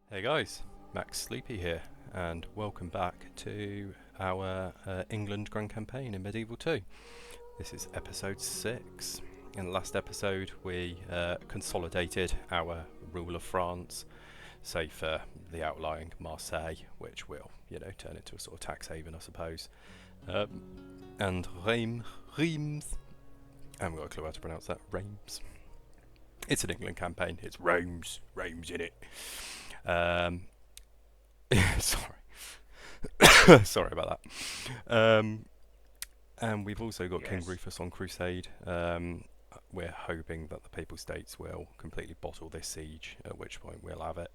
Hey guys, Max Sleepy here, and welcome back to our England Grand Campaign in Medieval 2. This is episode 6. In the last episode we consolidated our rule of France, save for the outlying Marseille, which will, turn into a sort of tax haven, I suppose. And Reims. I haven't got a clue how to pronounce that. Reims. It's an England campaign. It's Reims in it. Sorry. Sorry about that. And we've also got King Rufus on crusade. We're hoping that the Papal States will completely bottle this siege, at which point we'll have it.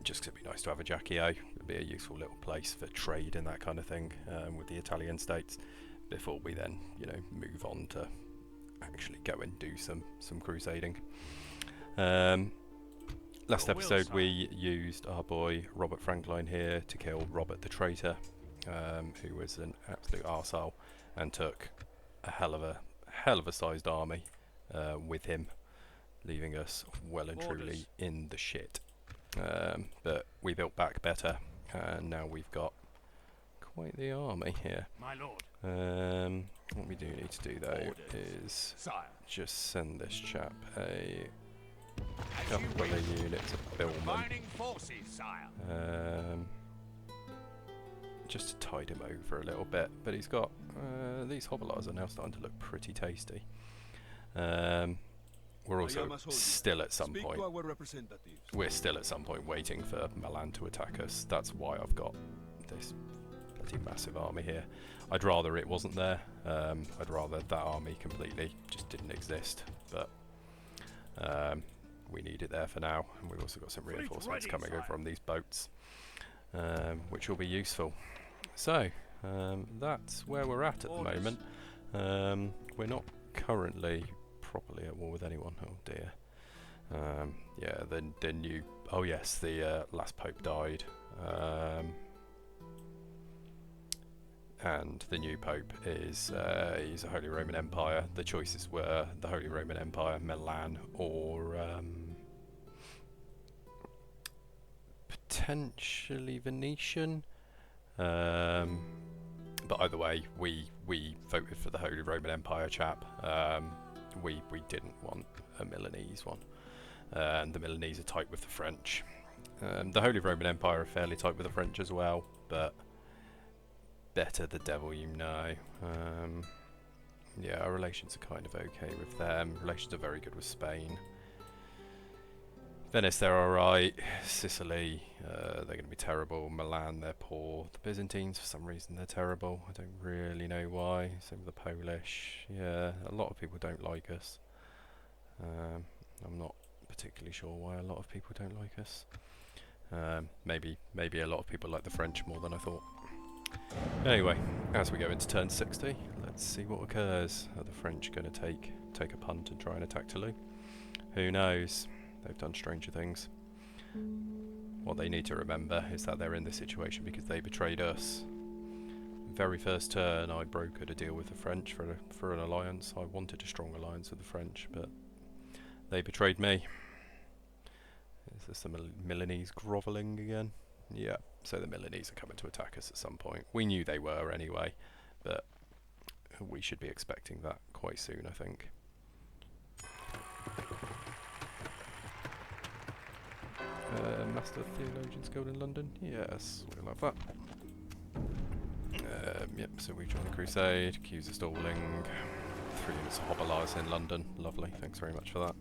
Just 'cause it'd be nice to have a Jackie-O. It'd be a useful little place for trade and that kind of thing with the Italian states, before we then, move on to actually go and do some crusading. Last episode we used our boy Robert Franklin here to kill Robert the Traitor, who was an absolute arsehole and took a hell of a sized army with him, leaving us well and truly in the shit. But we built back better, and now we've got quite the army here. My lord. What we do need to do though is just send this chap a couple of units of billmen, just to tide him over a little bit. But he's got these hobilars are now starting to look pretty tasty. We're also still at some point. We're still at some point waiting for Milan to attack us. That's why I've got this bloody massive army here. I'd rather it wasn't there. I'd rather that army completely just didn't exist. But we need it there for now, and we've also got some reinforcements coming over on these boats, which will be useful. So that's where we're at the moment. We're not currently properly at war with anyone. Oh dear. Yeah, the new. Oh yes, the last pope died, and the new pope is he's a Holy Roman Empire. The choices were the Holy Roman Empire, Milan, or potentially Venetian. But either way, we voted for the Holy Roman Empire chap. We didn't want a Milanese one, and the Milanese are tight with the French. The Holy Roman Empire are fairly tight with the French as well, but better the devil you know. Yeah, our relations are kind of okay with them. Relations are very good with Spain. Venice, they're alright. Sicily, they're going to be terrible. Milan, they're poor. The Byzantines, for some reason, they're terrible. I don't really know why. Same with the Polish. Yeah, a lot of people don't like us. I'm not particularly sure why a lot of people don't like us. Maybe a lot of people like the French more than I thought. Anyway, as we go into turn 60, let's see what occurs. Are the French going to take a punt and try and attack Toulouse? Who knows? They've done stranger things. What they need to remember is that they're in this situation because they betrayed us. Very first turn I brokered a deal with the French for an alliance. I wanted a strong alliance with the French, but they betrayed me. Is this the Milanese grovelling again? Yeah, so the Milanese are coming to attack us at some point. We knew they were anyway, but we should be expecting that quite soon, I think. Master Theologians Guild in London? Yes, we'll have that. Yep, so we join the crusade. Queues are stalling. 3 units of hobilars in London. Lovely, thanks very much for that.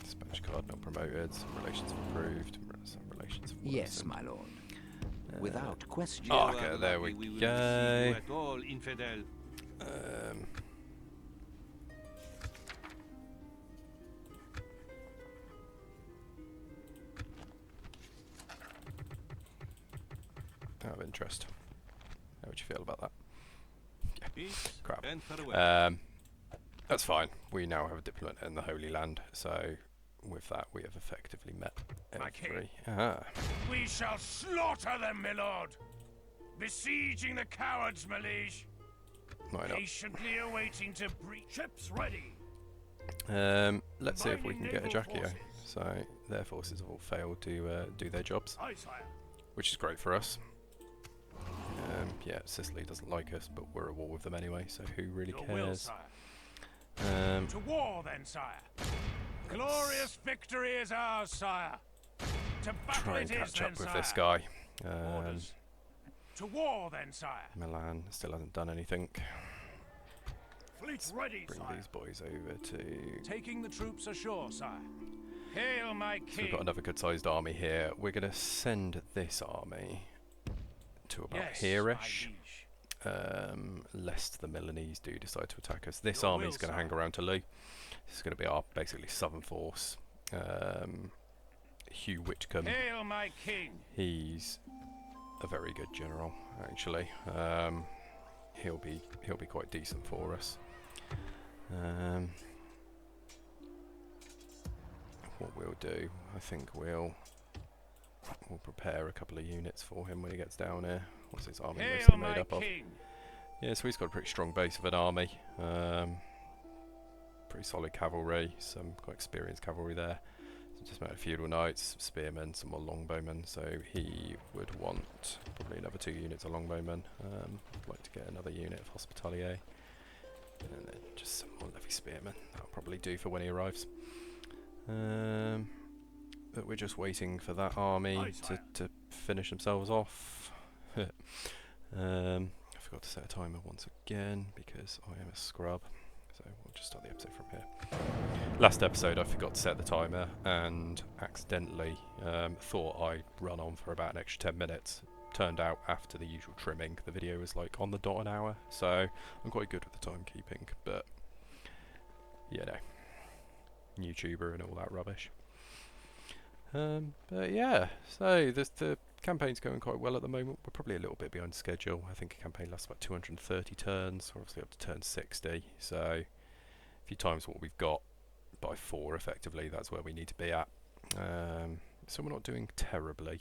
Spanish cardinal promoted. Some relations improved. Some relations have worsened. Yes, my lord. Without question. Oh, okay, there we go. Out of interest. How would you feel about that? Yeah. Crap. That's fine. We now have a diplomat in the Holy Land, so with that we have effectively met every... We shall slaughter them, my lord! Besieging the cowards, my liege! Why not? Patiently awaiting to breach. Ships ready! Let's see if we can get a Combining naval Jaccio. forces. So their forces have all failed to do their jobs, Aye, sire. which is great for us. Yeah, Sicily doesn't like us, but we're at war with them anyway, so who really Your will, cares? sire. To war, then, sire. Glorious victory is ours, sire. To battle Try and it is, catch then, up with sire. this guy. Orders. To war, then, sire. Milan still hasn't done anything. Fleet ready, Bring sire. these boys over to... Taking the troops ashore, sire. Hail, my So king. we've got another good-sized army here. We're going to send this army to about Yes, here-ish, my liege. lest the Milanese do decide to attack us. This Your army's will, going to hang sire. around Toulouse. This is going to be our basically southern force. Hugh Whitcomb, Hail, my king. he's a very good general, actually. He'll be quite decent for us. What we'll do, I think we'll prepare a couple of units for him when he gets down here. What's his army Hail, mostly made my up of? king. Yeah, so he's got a pretty strong base of an army. Pretty solid cavalry, some quite experienced cavalry there. Just about feudal knights, spearmen, some more longbowmen. So he would want probably another 2 units of longbowmen. I'd like to get another unit of hospitalier, and then just some more levy spearmen. That'll probably do for when he arrives. But we're just waiting for that army Aye, sire. to finish themselves off. I forgot to set a timer once again because I am a scrub. So we'll just start the episode from here. Last episode I forgot to set the timer and accidentally thought I'd run on for about an extra 10 minutes. Turned out after the usual trimming the video was like on the dot an hour, so I'm quite good with the timekeeping, but you know, YouTuber and all that rubbish. But yeah, so the campaign's going quite well at the moment. We're probably a little bit behind schedule. I think a campaign lasts about 230 turns, we're obviously up to turn 60, so if you times what we've got by 4 effectively, that's where we need to be at. So we're not doing terribly,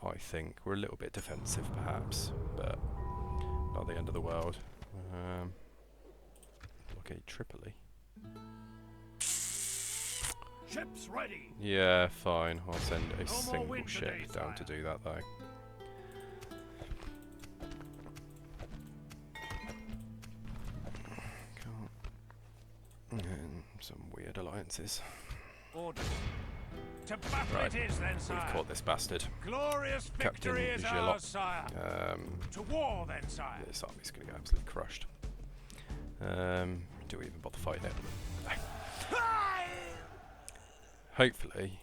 I think. We're a little bit defensive perhaps, but not the end of the world. Okay, Tripoli. Ships ready. Yeah, fine. I'll send a No more single wind ship today, down to sire. do that though. And some weird alliances. Orders. To battle Right, it is, then, we've sire. caught this bastard. Glorious Captain victory is Gillot. ours, sire. To war, then, sire. This army's going to get absolutely crushed. Do we even bother fighting it? No. Hopefully,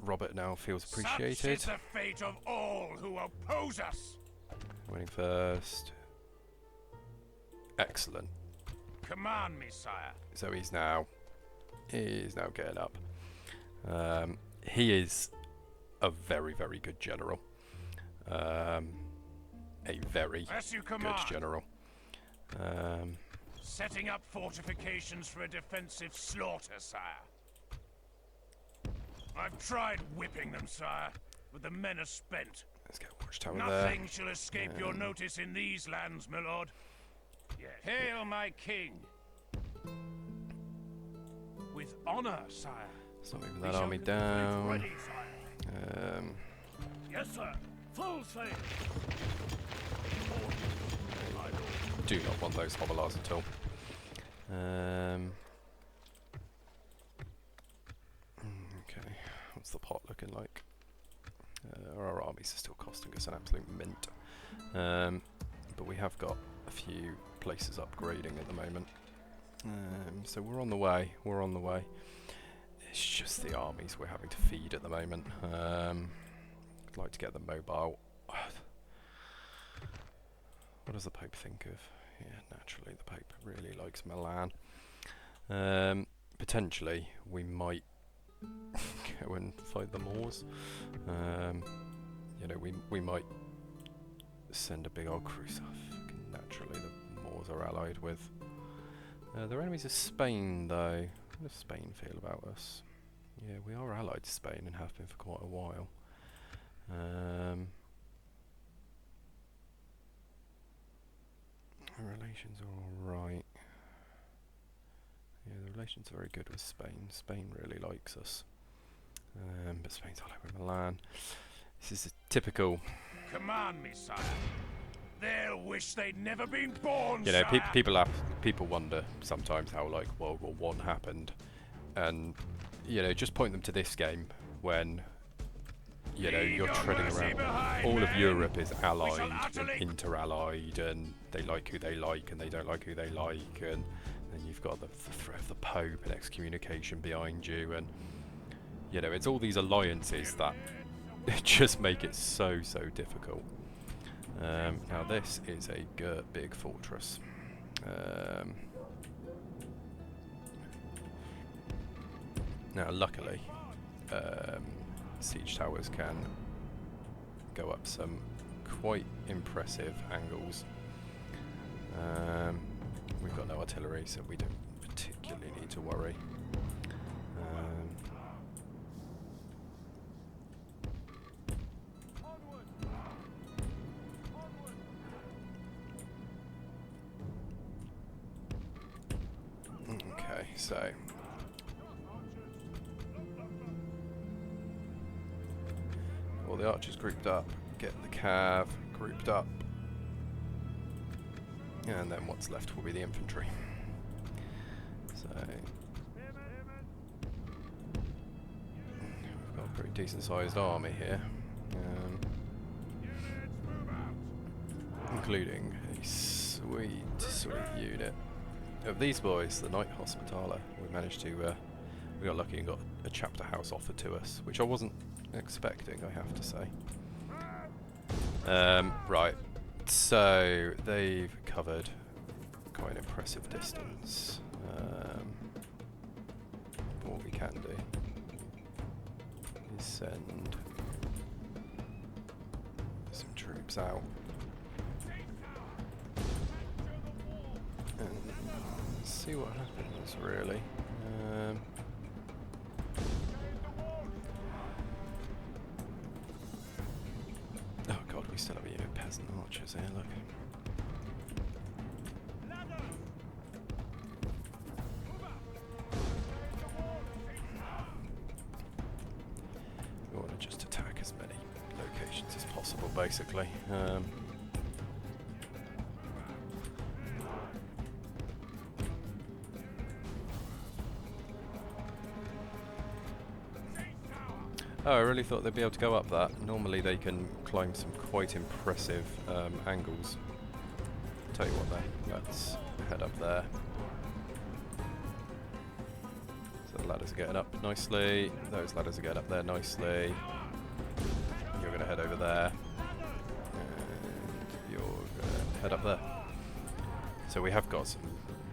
Robert now feels appreciated. Such is the fate of all who oppose us. Winning first. Excellent. Command me, sire. So he's now getting up. He is a very, very good general. A very As you good command. general. Setting up fortifications for a defensive slaughter, sire. I've tried whipping them, sire, but the men are spent. Let's get a watchtower there. Nothing shall escape your notice in these lands, my lord. Yes. Hail, my king. With honor, sire. Let's not move We that shall army complete down. ready, sire. Yes, sir. Full sail. Do not want those hobilars at all. Okay, what's the pot looking like? Our armies are still costing us an absolute mint. But we have got a few places upgrading at the moment. So we're on the way, It's just the armies we're having to feed at the moment. I'd like to get them mobile. What does the Pope think of? Yeah, naturally the Pope really likes Milan. Potentially we might go and fight the Moors. You know, we might send a big old cruiser. Naturally the Moors are allied with. They're enemies of Spain though. How does Spain feel about us? Yeah, we are allied to Spain and have been for quite a while. Our relations are alright. Yeah, the relations are very good with Spain. Spain really likes us. But Spain's all over Milan. This is a typical... Command me, sire. They'll wish they'd never been born, You know, sire. people wonder sometimes how, like, World War One happened. And, you know, just point them to this game when... You know, you're treading around. All of Europe is allied and inter-allied, and they like who they like, and they don't like who they like, and then you've got the threat of the Pope and excommunication behind you, and you know, it's all these alliances that just make it so difficult. Now this is a big fortress. Now, luckily. Siege towers can go up some quite impressive angles. We've got no artillery, so we don't particularly need to worry. Okay, so all the archers grouped up, get the cav grouped up, and then what's left will be the infantry. So we've got a pretty decent sized army here, including a sweet unit of these boys, the Knight Hospitaller. We managed to, we got lucky and got a chapter house offered to us, which I wasn't expecting, I have to say. Right, so they've covered quite an impressive distance. What we can do is send some troops out and see what happens, really. Oh god, we still have a unit of peasant archers here, look. We want to just attack as many locations as possible, basically. Oh, I really thought they'd be able to go up that. Normally they can climb some quite impressive angles. Tell you what then, let's head up there. So the ladders are getting up nicely. Those ladders are getting up there nicely. You're going to head over there. And you're going to head up there. So we have got some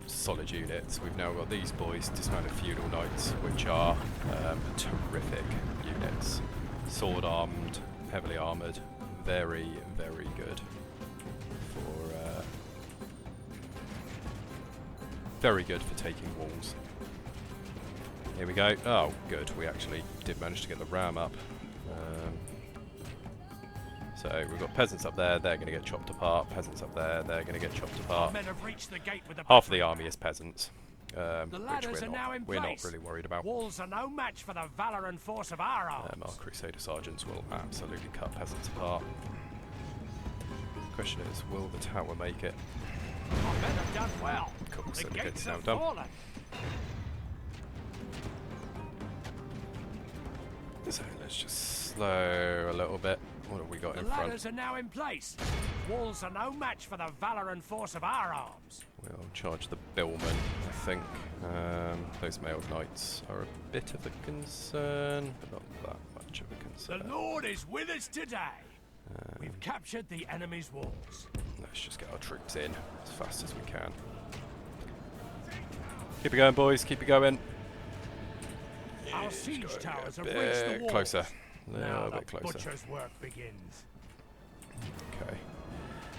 solid units. We've now got these boys, dismounted feudal knights, which are terrific units. Sword armed, heavily armoured, very good for taking walls. Here we go. Oh, good. We actually did manage to get the ram up. So we've got peasants up there, they're going to get chopped apart. Peasants up there, they're going to get chopped apart. Men have reached the gate with the Half of the army is peasants, the which ladders are now in we're not place. really worried about. Walls are no match for the valour and force of our arms. Our Crusader sergeants will absolutely cut peasants apart. Question is, will the tower make it? Our men have done well. Cool, The so the gates gate's now have done. fallen. So let's just slow a little bit. What have we got The in front? ladders are now in place. Walls are no match for the valour and force of our arms. We'll charge the billmen, I think. Those mailed knights are a bit of a concern, but not that much of a The concern. Lord is with us today. We've captured the enemy's walls. Let's just get our troops in as fast as we can. Keep it going, boys. Keep it going. Our It's siege going towers a have reached the bit walls. closer. A Now little the bit closer. butcher's work begins. Okay.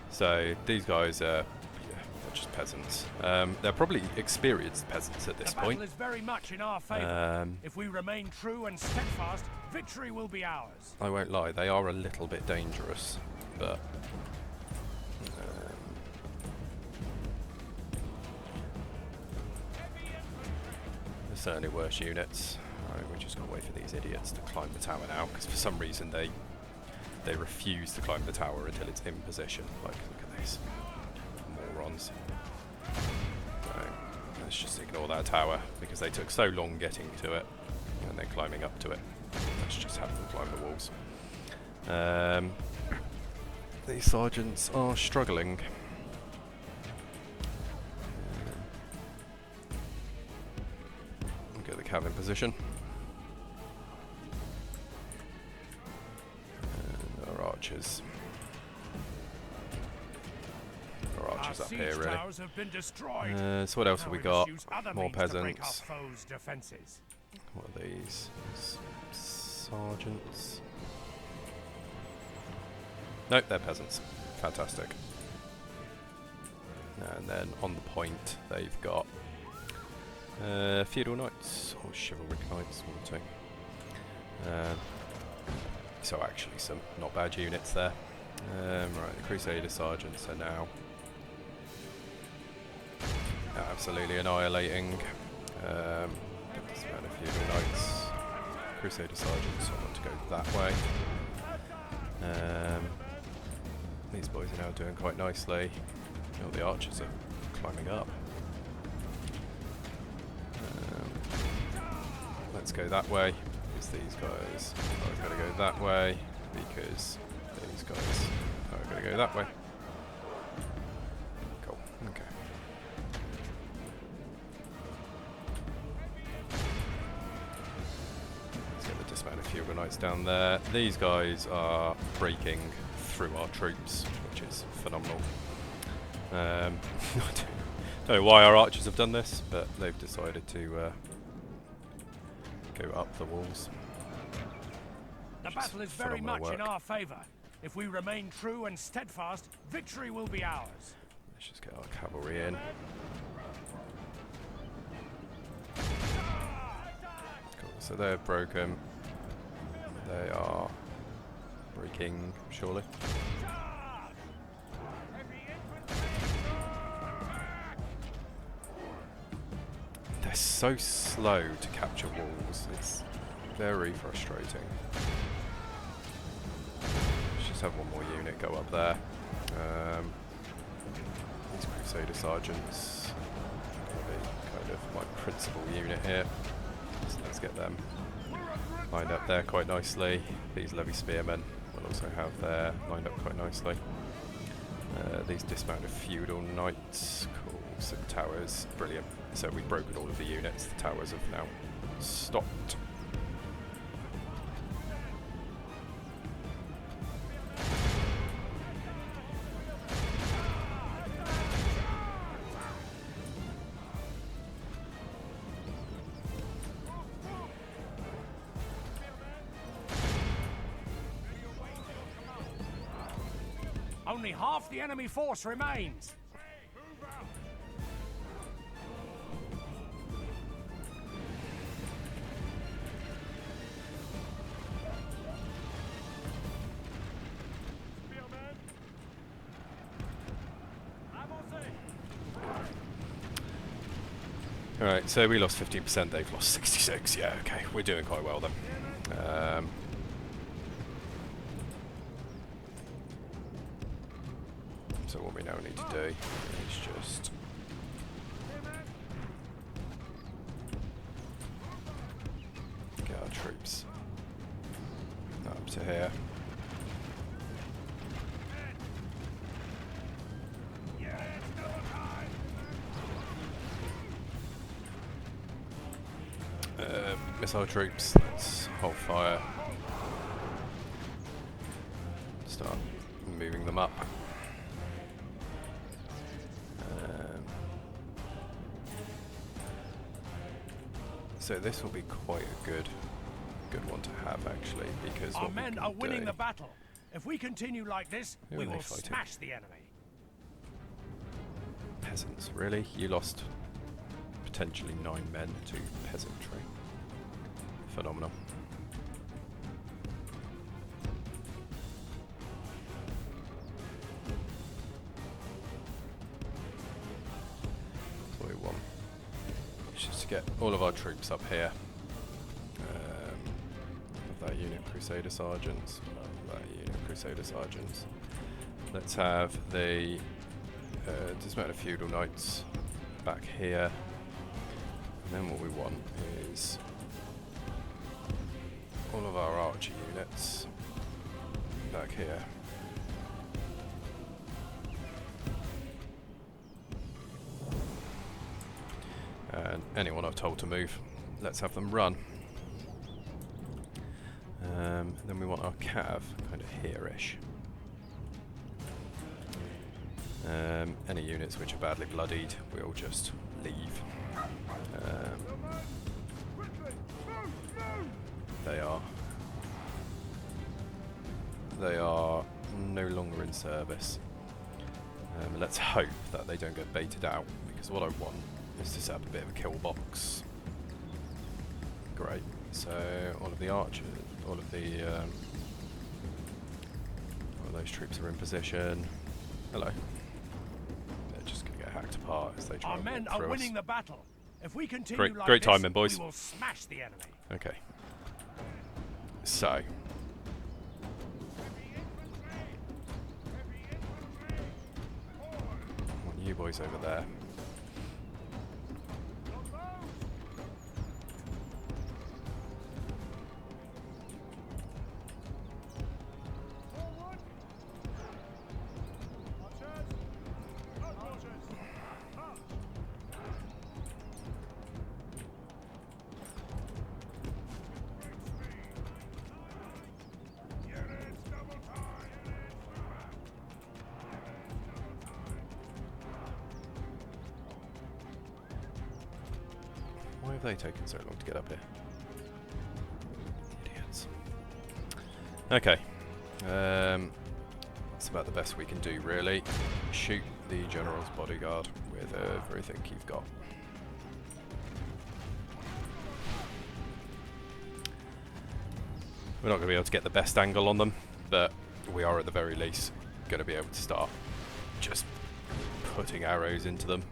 So these guys are they're just peasants. They're probably experienced peasants at this The point. battle is very much in our favour. If we remain true and steadfast, victory will be ours. I won't lie, they are a little bit dangerous, but certainly worse units. Alright, we just got to wait for these idiots to climb the tower now, because for some reason they refuse to climb the tower until it's in position. Like, look at these morons. Right, let's just ignore that tower, because they took so long getting to it, and then climbing up to it. Let's just have them climb the walls. These sergeants are struggling. Get the cav in position. And our archers. Our archers up here, really. So what else have we got? More peasants. What are these? Sergeants. Nope, they're peasants. Fantastic. And then on the point, they've got feudal knights, or chivalric knights, one or two. So actually some not bad units there. Right, the Crusader sergeants are now absolutely annihilating. This amount of feudal knights. Crusader sergeants, I want to go that way. These boys are now doing quite nicely. Oh, the archers are climbing up. Let's go that way, because these guys are going to go that way, because these guys are going to go that way. Cool, okay. Let's get the dismount of feudal knights down there. These guys are breaking through our troops, which is phenomenal. I don't know why our archers have done this, but they've decided to go up the walls. The battle is very much in our favour. If we remain true and steadfast, victory will be ours. Let's just get our cavalry in. Cool, so they're broken. They are breaking, surely. They're so slow to capture walls. It's very frustrating. Let's just have one more unit go up there. These Crusader sergeants are going to be kind of my principal unit here. So let's get them lined up there quite nicely. These levy spearmen will also have their lined up quite nicely. These dismounted feudal knights, cool, some towers, brilliant. So we've broken all of the units, the towers have now stopped. Only half the enemy force remains. Alright, so we lost 15%, they've lost 66. Yeah, okay, we're doing quite well then. So what we now need to do is just get our troops up to here. Missile troops, let's hold fire. Start moving them up. So this will be quite a good one to have actually, because our men are winning the battle. If we continue like this, we will smash the enemy. Peasants, really? You lost potentially 9 men to peasantry. Phenomenal. That's what we want. It's just to get all of our troops up here. Of that unit Crusader Sergeants. Of that unit Crusader Sergeants. Let's have the dismounted feudal knights back here. And then what we want is all of our archer units back here. And anyone I've told to move, let's have them run. Then we want our cav kind of here-ish. Any units which are badly bloodied, we'll just leave. They are no longer in service. Let's hope that they don't get baited out, because what I want is to set up a bit of a kill box. Great. So all of the archers, all of those troops are in position. Hello. They're just going to get hacked apart as they try Our and men walk are through winning us. the battle. If we continue like Great this, timing, boys. we will smash the enemy. Okay. So. I want you boys over there. Why have they taken so long to get up here? Idiots. Okay. That's about the best we can do, really. Shoot the general's bodyguard with everything you've got. We're not going to be able to get the best angle on them, but we are at the very least going to be able to start just putting arrows into them.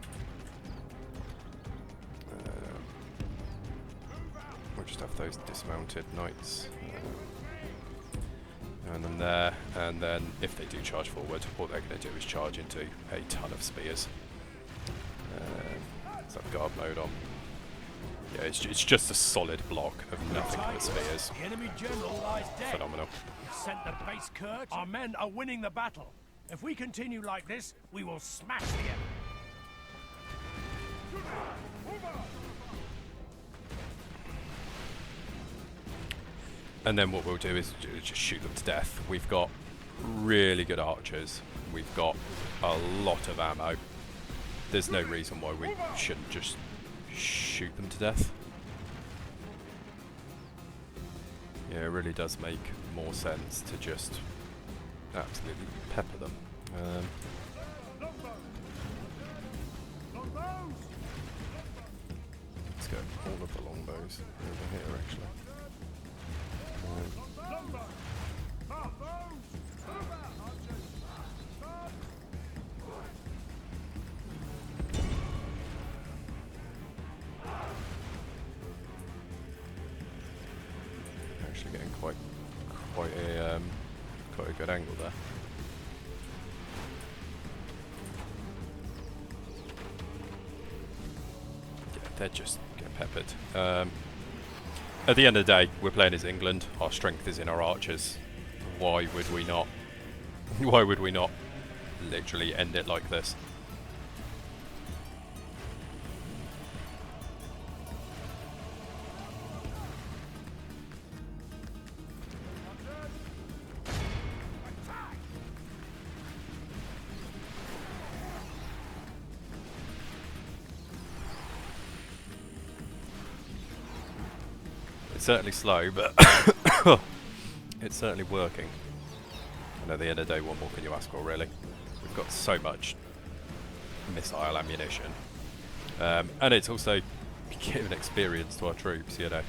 We'll just have those dismounted knights. And then there, and then if they do charge forward, what they're going to do is charge into a ton of spears. Let's have guard mode on. Yeah, it's just a solid block of nothing but spears. The enemy general lies dead. Phenomenal. We've sent the base Kurt. Our men are winning the battle. If we continue like this, we will smash the enemy. And then what we'll do is just shoot them to death. We've got really good archers. We've got a lot of ammo. There's no reason why we shouldn't just shoot them to death. Yeah, it really does make more sense to just absolutely pepper them. Let's go all of the longbows over here, actually. Actually getting quite a good angle there. Yeah, they're just getting peppered. At the end of the day, we're playing as England. Our strength is in our archers. Why would we not? Why would we not literally end it like this? It's certainly slow, but it's certainly working. And at the end of the day, what more can you ask for, really? We've got so much missile ammunition. And it's also giving experience to our troops, you know.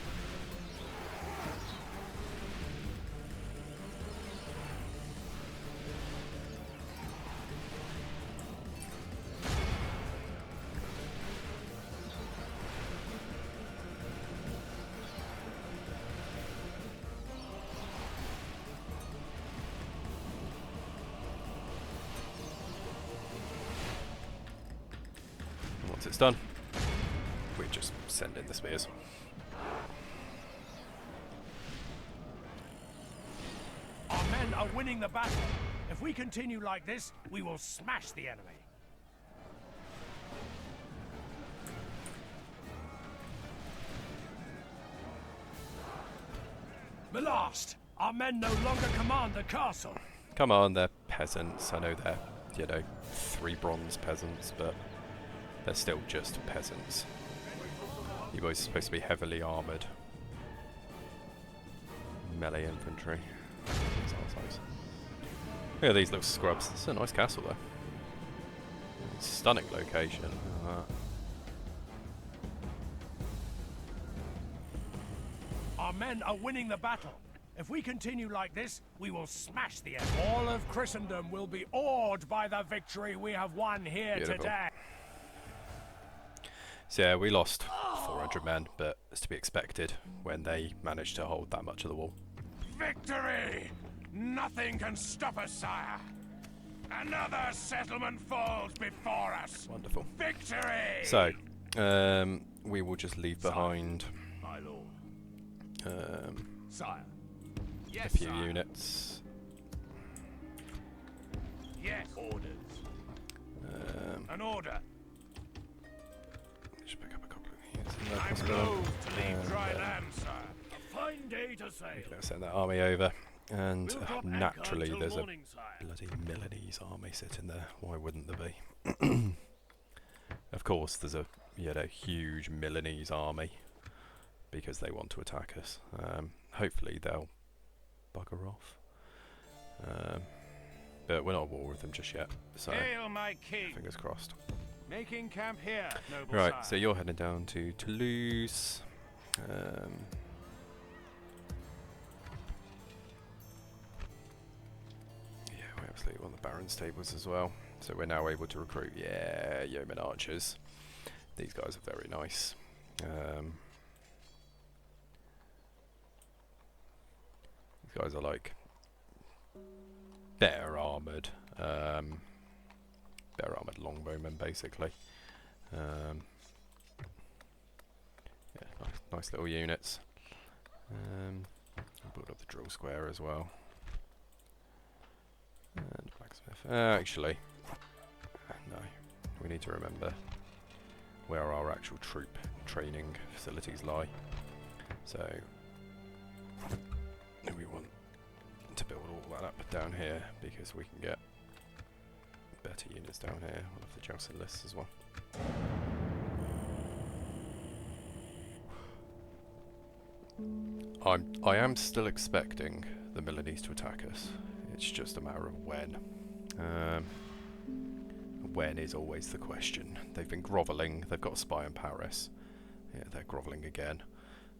once it's done, we just send in the spears. Our men are winning the battle. If we continue like this, we will smash the enemy. Blast! Our men no longer command the castle. Come on, they're peasants. I know they're, you know, 3 bronze peasants, but they're still just peasants. You boys are supposed to be heavily armoured. Melee infantry. Look at these little scrubs. This is a nice castle though. Stunning location. Look at that. Our men are winning the battle. If we continue like this, we will smash the enemy. All of Christendom will be awed by the victory we have won here today. So yeah, we lost 400 men, but it's to be expected when they managed to hold that much of the wall. Victory! Nothing can stop us, sire. Another settlement falls before us. Wonderful. Victory! So, we will just leave behind my lord. Sire. A few units. Yes. Orders. An order. Just pick up a couple of units in there. I'm loath to leave dry land, sire. A fine day to sail. Let's send that army over. And We'll drop naturally anchor there's till a morning, sire. bloody Milanese army sitting there. Why wouldn't there be? Of course there's a huge Milanese army because they want to attack us. Hopefully they'll bugger off. But we're not at war with them just yet, so Hail, my king. fingers crossed. Making camp here, noble Right, sire. so you're heading down to Toulouse. Yeah, we absolutely want the Baron stables as well. So we're now able to recruit, yeoman archers. These guys are very nice. These guys are like better armoured longbowmen basically. Yeah, nice little units. I'll build up the drill square as well. And blacksmith. Actually, no. We need to remember where our actual troop training facilities lie. So we want to build all that up down here because we can get better units down here. We'll have the Jousting lists as well. I am still expecting the Milanese to attack us. It's just a matter of when. When is always the question. They've been grovelling. They've got a spy in Paris. Yeah, they're grovelling again.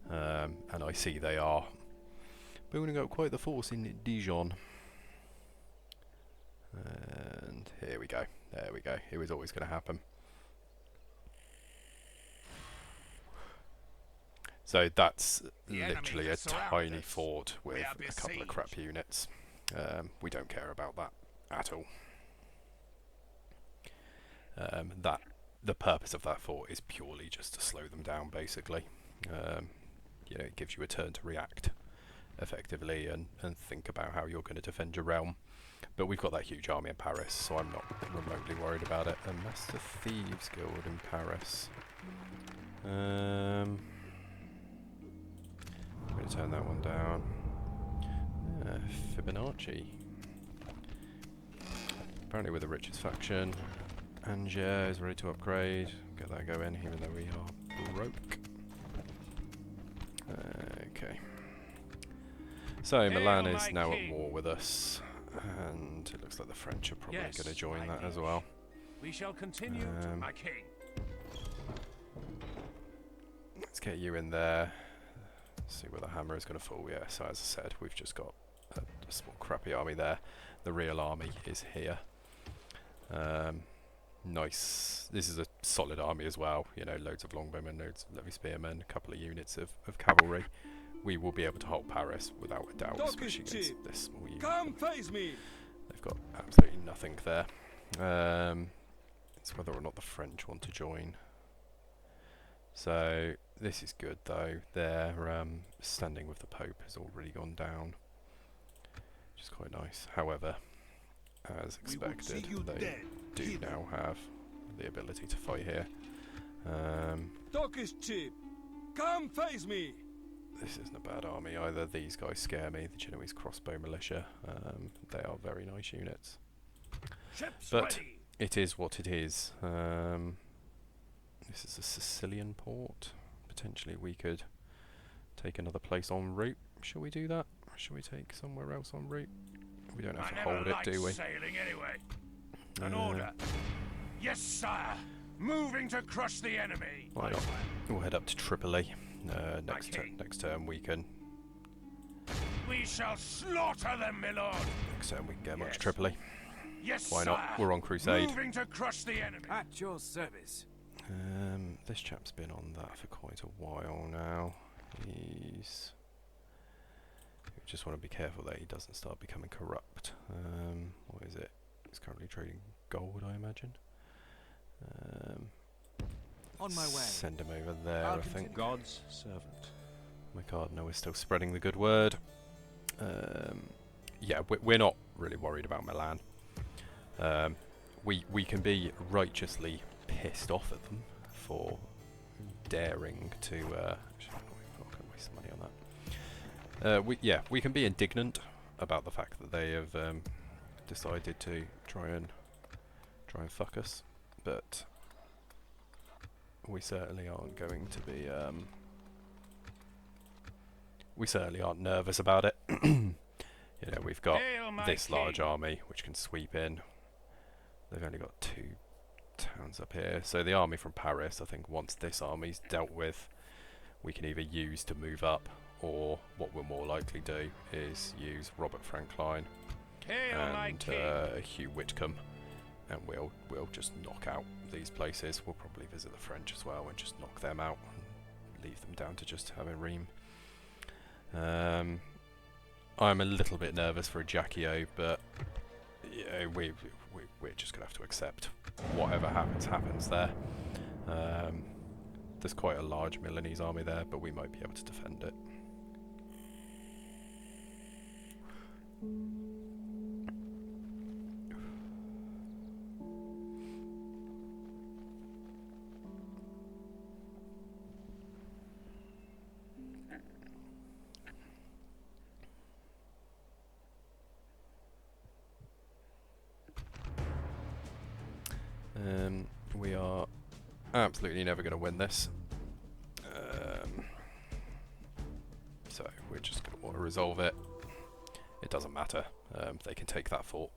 And I see they are building up quite the force in Dijon. And here we go. There we go. It was always going to happen. So that's literally a tiny fort with a couple of crap units. We don't care about that at all. The purpose of that fort is purely just to slow them down, basically. It gives you a turn to react effectively and think about how you're going to defend your realm. But we've got that huge army in Paris, so I'm not remotely worried about it. Unless the Thieves Guild in Paris. I'm going to turn that one down. Fibonacci. Apparently we're the richest faction. Angers is ready to upgrade. Get that going, even though we are broke. Okay. So Milan is now at war with us, and it looks like the French are probably going to join that as well. We shall continue to my king. Let's get you in there. See where the hammer is going to fall. Yeah, so as I said, we've just got a small crappy army there. The real army is here. Nice. This is a solid army as well. Loads of longbowmen, loads of levy spearmen, a couple of units of cavalry. We will be able to hold Paris without a doubt, especially against this small unit. Come face me. They've got absolutely nothing there. It's whether or not the French want to join. So this is good though. Their standing with the Pope has already gone down, which is quite nice. However, as expected, they do now have the ability to fight here. Talk is cheap. Come face me. This isn't a bad army either. These guys scare me. The Genoese crossbow militia. They are very nice units. Ships But ready. it is what it is. This is a Sicilian port. Potentially we could take another place en route. Shall we do that? Or shall we take somewhere else en route? We don't have to hold it, do we? Sailing anyway. An order. Yes, sire. Moving to crush the enemy. Why not? We'll head up to Tripoli. Next turn we can. We shall slaughter them, my lord. Next turn we can get amongst Yes. Tripoli. Yes, Why sire. not? We're on crusade. Moving to crush the enemy. At your service. This chap's been on that for quite a while now. He's. We just want to be careful that he doesn't start becoming corrupt. What is it? He's currently trading gold, I imagine. On my way. Send him over there, I think. God's servant. My cardinal is still spreading the good word. Yeah, we're not really worried about Milan. We can be righteously pissed off at them for daring to. Actually, I'm not going to waste money on that. We can be indignant about the fact that they have decided to try and fuck us, but we certainly aren't going to be. We certainly aren't nervous about it. You know, we've got Hail, my this large king. army which can sweep in. They've only got 2 towns up here, so the army from Paris, I think, once this army's dealt with, we can either use to move up, or what we'll more likely do is use Robert Frankline Hail, my and king. Hugh Whitcomb, and we'll just knock out these places. We'll probably visit the French as well and just knock them out and leave them down to just having Rheims. I'm a little bit nervous for a Jacquio, but yeah, we're just gonna have to accept whatever happens there. There's quite a large Milanese army there, but we might be able to defend it. We are absolutely never going to win this. So we're just going to want to resolve it. It doesn't matter. They can take that fort.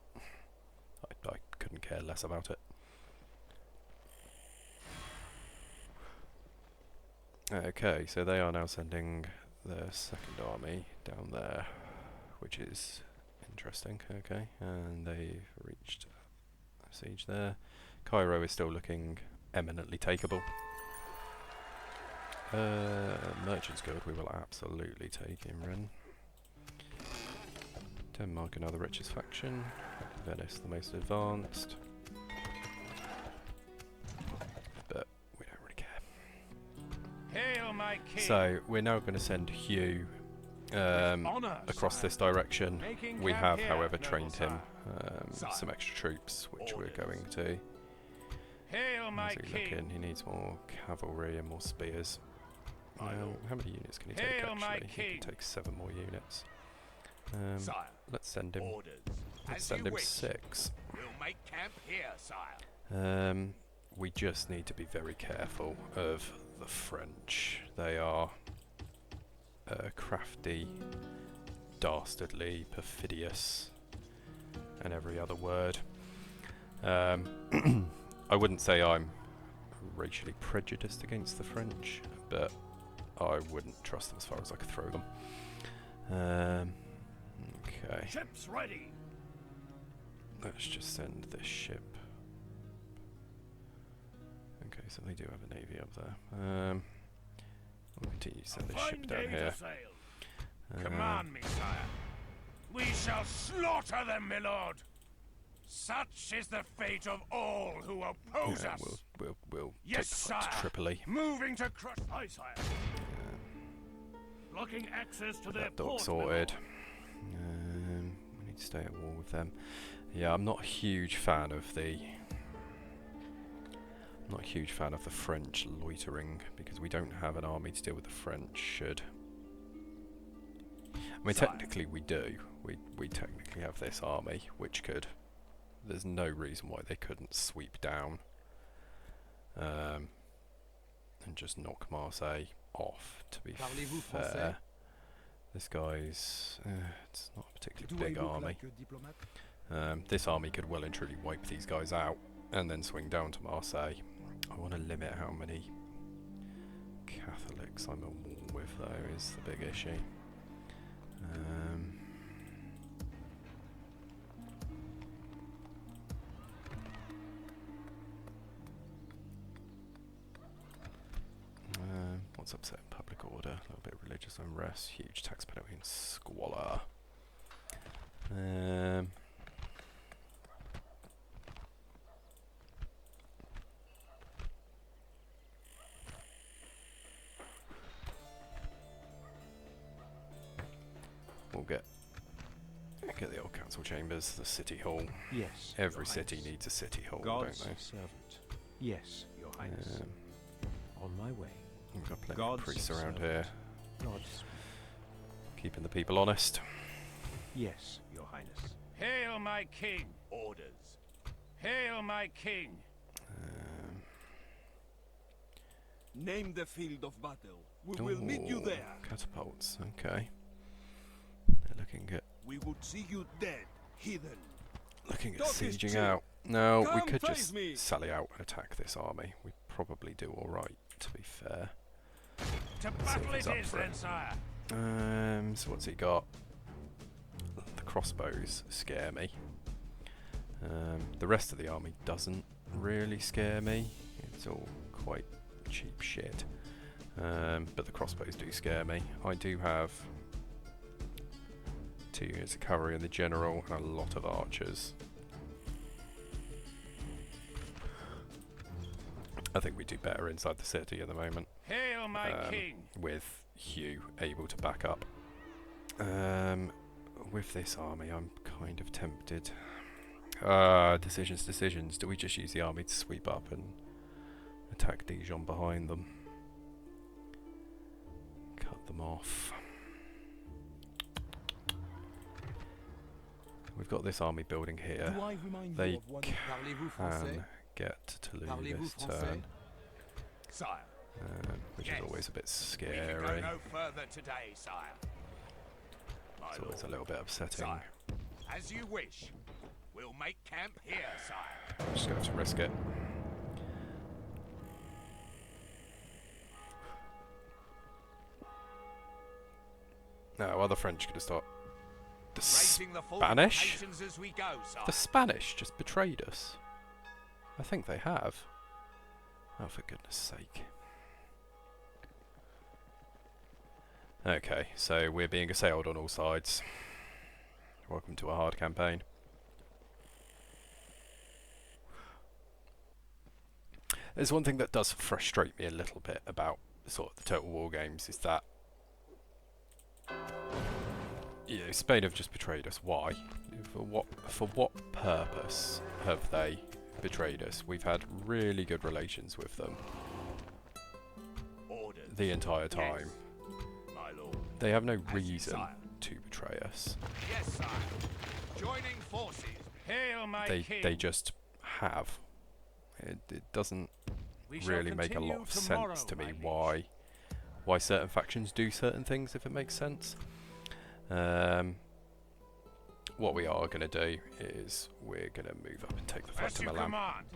I couldn't care less about it. Okay, so they are now sending their second army down there, which is interesting. Okay, and they've reached a siege there. Cairo is still looking eminently takeable. Merchants Guild we will absolutely take in Rennes. Denmark are now the richest faction. Venice the most advanced. But we don't really care. Hail, my king. So we're now going to send Hugh Honor, across sire. this direction. Making We camp have, here, however, noble trained him sire. some extra troops, which Orders. we're going to. Hail, my How's he king. looking? He needs more cavalry and more spears. My lord. How many units can he take? Hail, my Actually, he king. can take 7 more units. Sire. Let's send him. Orders. Let's As send you him wish. 6. We'll make camp here, sire. We just need to be very careful of the French. They are crafty, dastardly, perfidious, and every other word. I wouldn't say I'm racially prejudiced against the French, but I wouldn't trust them as far as I could throw them. Okay, Ships ready. let's just send this ship. Okay, so they do have a navy up there. We'll continue to send this ship Fine down day to here. sail. Command me, sire. We shall slaughter them, my lord. Such is the fate of all who oppose Yeah, us. we'll Yes, take the fight to sire. Tripoli. Moving to crush. Aye, sire. Blocking access to their That dock port. sorted. We need to stay at war with them. Yeah, I'm not a huge fan of the. Not a huge fan of the French loitering because we don't have an army to deal with the French. Should. I mean, Sire. technically we do. We technically have this army, which could. There's no reason why they couldn't sweep down and just knock Marseille off, to be Parlez-vous fair. français? This guy's... it's not a particularly Do I big look army. like a diplomat? This army could well and truly wipe these guys out and then swing down to Marseille. I want to limit how many Catholics I'm at war with, though, is the big issue. What's upsetting public order? A little bit of religious unrest, huge tax penalty and squalor. We'll get the old council chambers, the city hall. Yes. Every Your city Highness. needs a city hall, God's don't they? servant. Yes, Your Highness. On my way. We've got plenty of God's priests around servant. here, God's. keeping the people honest. Yes, Your Highness. Hail my king. Orders. Hail my king. Name the field of battle. We will meet you Ooh, there. Catapults, okay. They're looking at We would see you dead, heathen. Talk is sieging cheap. out. No, we Come could face just me. sally out and attack this army. We probably do alright, to be fair. To Let's see if battle he's it up is for it. then, sire. So what's he got? The crossbows scare me. The rest of the army doesn't really scare me. It's all quite cheap shit. But the crossbows do scare me. I do have 2 units of cavalry and the general and a lot of archers. I think we do better inside the city at the moment. Hail my king. With Hugh able to back up. With this army, I'm kind of tempted. Decisions. Do we just use the army to sweep up and attack Dijon behind them? Cut them off. We've got this army building here. Do I remind They you of one? Parlez-vous français? Can get to Toulouse Parlez-vous this français? turn, Sire. which Yes. is always a bit We can go scary. no further today, sire. My It's always a lord. little bit upsetting. Sire. As you wish. We'll make camp here, sire. Just gonna have to risk it. No, the French gonna start. The Raising the Spanish? fortifications as we go, sire. The Spanish just betrayed us. I think they have. Oh, for goodness sake. Okay, so we're being assailed on all sides. Welcome to a hard campaign. There's one thing that does frustrate me a little bit about sort of the Total War games is that Spain have just betrayed us. Why? For what purpose have they betrayed us? We've had really good relations with them Orders. the entire time. Yes, my lord. They have no As you reason desire. to betray us. Yes, sire. Joining forces. Hail my king. They just have. It doesn't We shall really make a lot continue of tomorrow, sense to me my liege. why certain factions do certain things, if it makes sense. What we are going to do is we're going to move up and take the fight As to you Milan. command.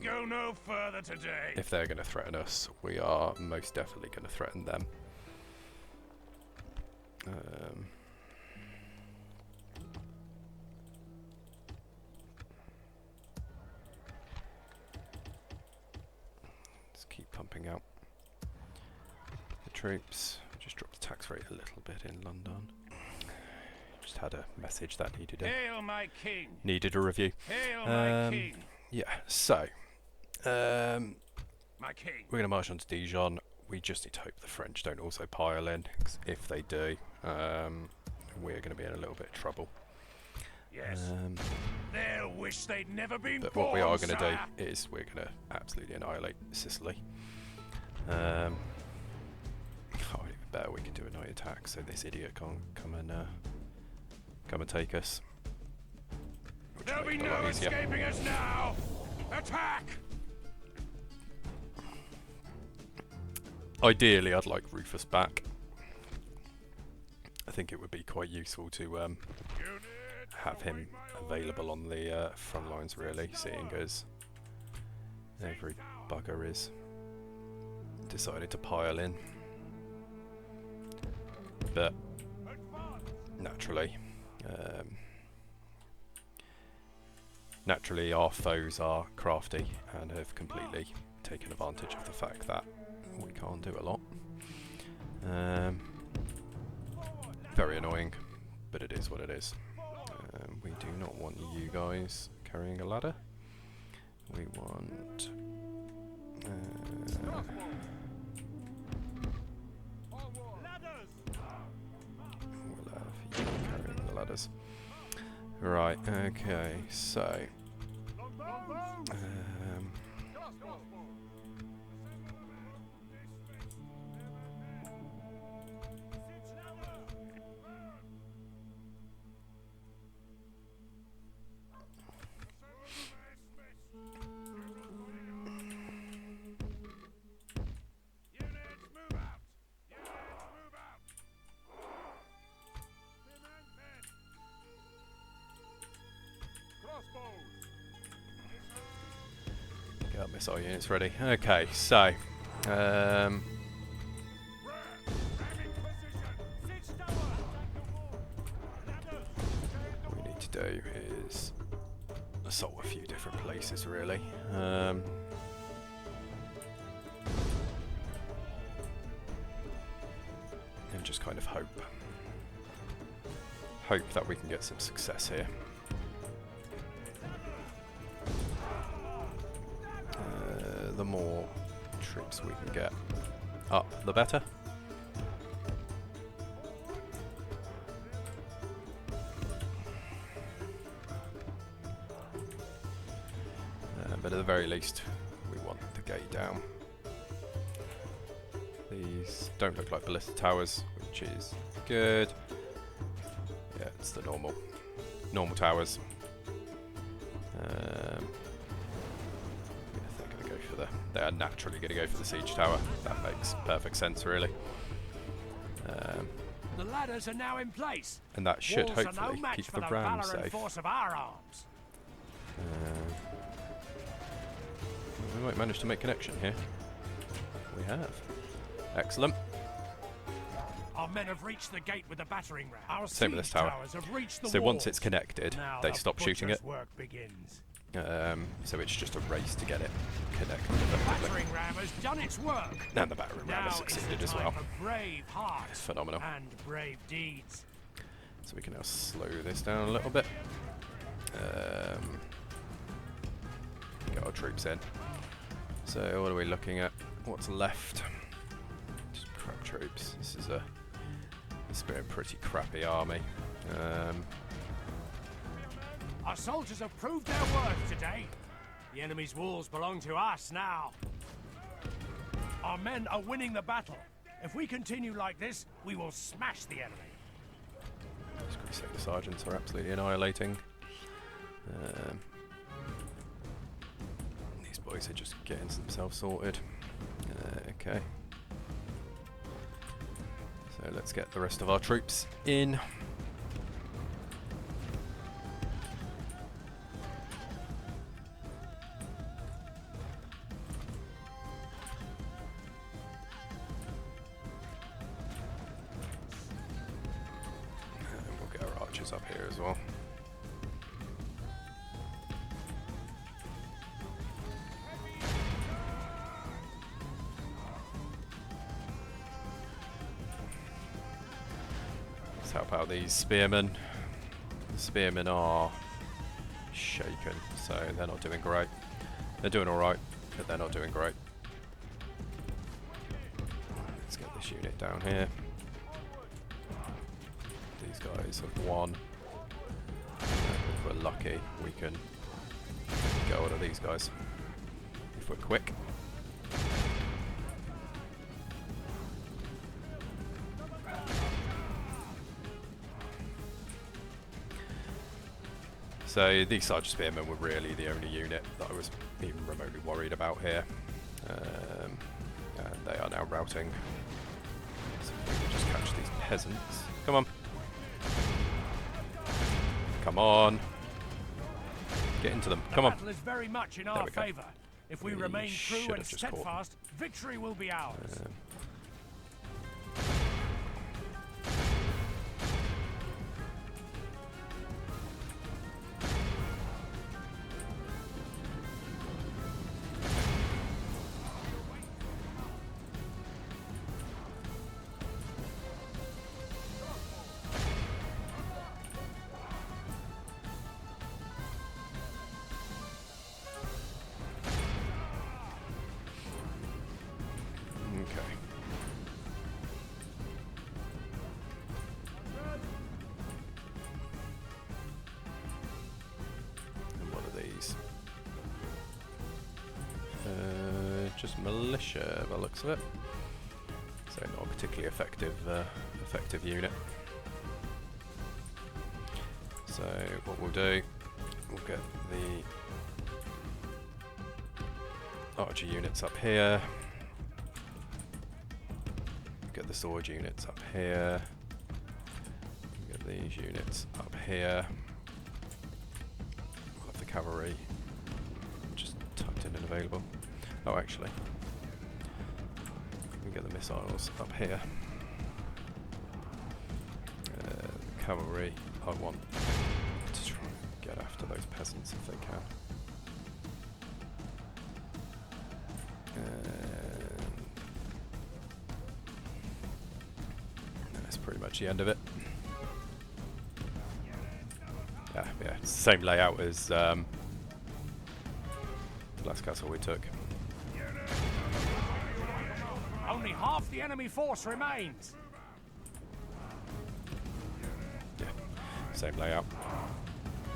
We go no further today. If they're going to threaten us, we are most definitely going to threaten them. Let's keep pumping out the troops. Just drop the tax rate a little bit in London. Just had a message that Hail my king! needed a review. Hail my king! Yeah, so My king! we're going to march on to Dijon. We just need to hope the French don't also pile in, 'cause if they do, we're going to be in a little bit of trouble. Yes. They'll wish they'd never been But born, what we are going to sire. do is we're going to absolutely annihilate Sicily. Oh, even better, we can do a night attack, so this idiot can't come and take us. Which will There'll be make it a lot no easier. escaping us now! Attack! Ideally, I'd like Rufus back. I think it would be quite useful to have him available on the front lines, really, seeing as every bugger is decided to pile in. But naturally, our foes are crafty and have completely taken advantage of the fact that we can't do a lot. Very annoying, but it is what it is. We do not want you guys carrying a ladder. We want we'll have you carrying the ladders. Right, okay, so get our missile units ready. Okay, so what we need to do is assault a few different places, really. And just kind of hope that we can get some success here. The more troops we can get up, the better. But at the very least, we want the gate down. These don't look like ballista towers, which is good. Yeah, it's the normal towers. They are naturally going to go for the siege tower. That makes perfect sense, really. The ladders are now in place. And that should Walls are no hopefully match keep for the the ram valor and safe. force of our arms. We might manage to make connection here. We have. Excellent. Our men have reached the gate with the battering ram. Our Same with this siege tower. towers have reached the So once walls. it's connected, Now they the stop shooting it. butcher's work begins. So it's just a race to get it connected effectively. Battering ram has done its work. And the battering ram has Now is succeeded the as time well. for brave hearts Phenomenal. and brave deeds. So we can now slow this down a little bit. Get our troops in. So what are we looking at? What's left? Just crap troops. This has been a pretty crappy army. Our soldiers have proved their worth today. The enemy's walls belong to us now. Our men are winning the battle. If we continue like this, we will smash the enemy. These Crusader sergeants are absolutely annihilating. These boys are just getting themselves sorted. Okay. So let's get the rest of our troops in. Up here as well. Let's help out these spearmen. The spearmen are shaken, so they're not doing great. They're doing alright, but they're not doing great. Let's get this unit down here. These guys have won. If we're lucky, we can get hold of these guys. If we're quick. So these Sergeant Spearmen were really the only unit that I was even remotely worried about here. And they are now routing. So we can just catch these peasants. Come on. Come on. Get into them. Come on. The battle is very much in our favour. If we remain true and steadfast, victory will be ours. Just militia by the looks of it. So not a particularly effective unit. So what we'll do, we'll get the archer units up here. Get the sword units up here. Get these units up here. We'll have the cavalry just tucked in and available. Oh, actually, we get the missiles up here. The cavalry, I want to try and get after those peasants if they can. And that's pretty much the end of it. Yeah, it's the same layout as the last castle we took. Only half the enemy force remains. Yeah, same layout.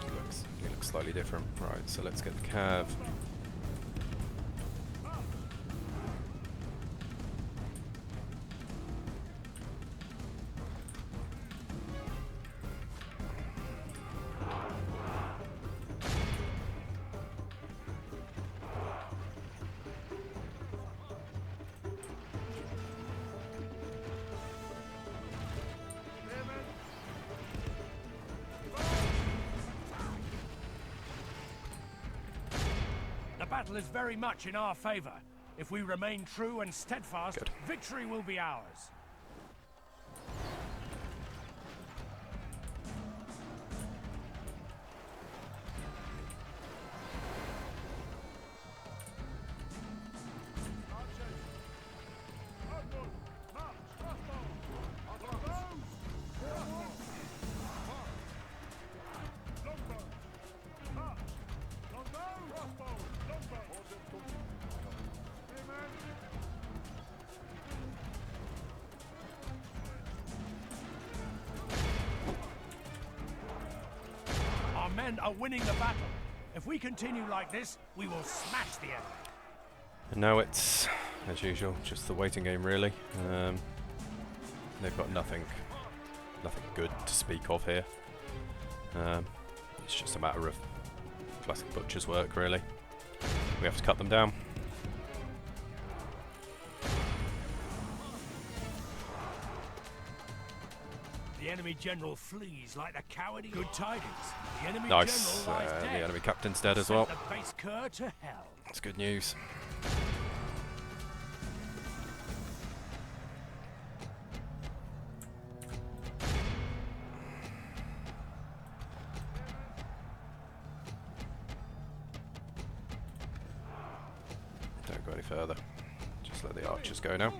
It looks slightly different. Right, so let's get the cav. The battle is very much in our favour. If we remain true and steadfast, victory will be ours. Men are winning the battle. If we continue like this, we will smash the enemy. And now it's, as usual, just the waiting game really. They've got nothing good to speak of here. It's just a matter of classic butcher's work really. We have to cut them down. The enemy general flees like the cowardly. Good tidings. The enemy Nice. general lies The dead. enemy captain's dead as well. Send the base cur to hell. That's good news. Don't go any further. Just let the archers go now.